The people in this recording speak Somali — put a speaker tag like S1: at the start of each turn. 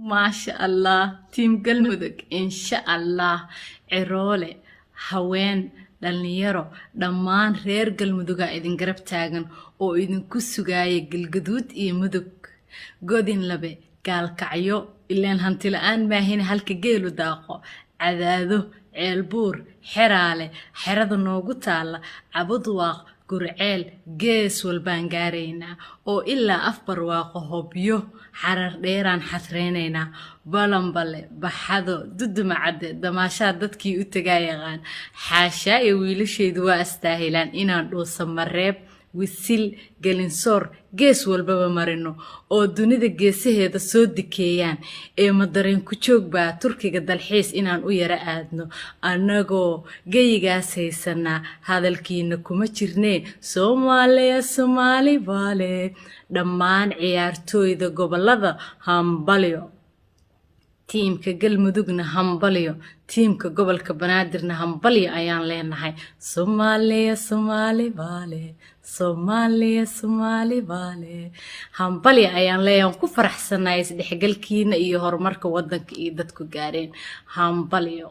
S1: ما شاء الله تيم قلمدك إن شاء الله عرولة هوين dhalinyaro dhammaan reer galmuduga idin garab taagan oo idin ku sugaya galgaduud iyo mudug godin labe gaalkacyo ileen hanti la'aan maahin halka geelu daaqo cadaado ceelbuur xeraale xerada noogu taala cabudwaaq gurceel gees walbaan gaaraynaa oo ilaa afbarwaaqo hobyo xarar dheeraan xasreynaynaa balanbale baxado dudumacade damaashaa dadkii u tagaa yaqaan xaashaa iyo wiilasheedu waa astaahilaan inaan dhuusa mareeb wisil gelinsoor gees walbaba marino oo dunida geesaheeda soo dikeeyaan ee madareen ku joog baa turkiga dalxiis inaan u yara aadno annagoo geyigaas haysanaa hadalkiina kuma jirnee soomaaliya soomaali baale dhammaan ciyaartooyda gobolada hambalyo tiimka galmudugna hambalyo tiimka gobolka banaadirna hambalyo ayaan leenahay soomaaliya soomaali baale soomaaliya soomaali baale hambalyo ayaan leeyahay ku faraxsanahay isdhexgalkiina iyo horumarka wadanka iyo dadku gaareen hambalyo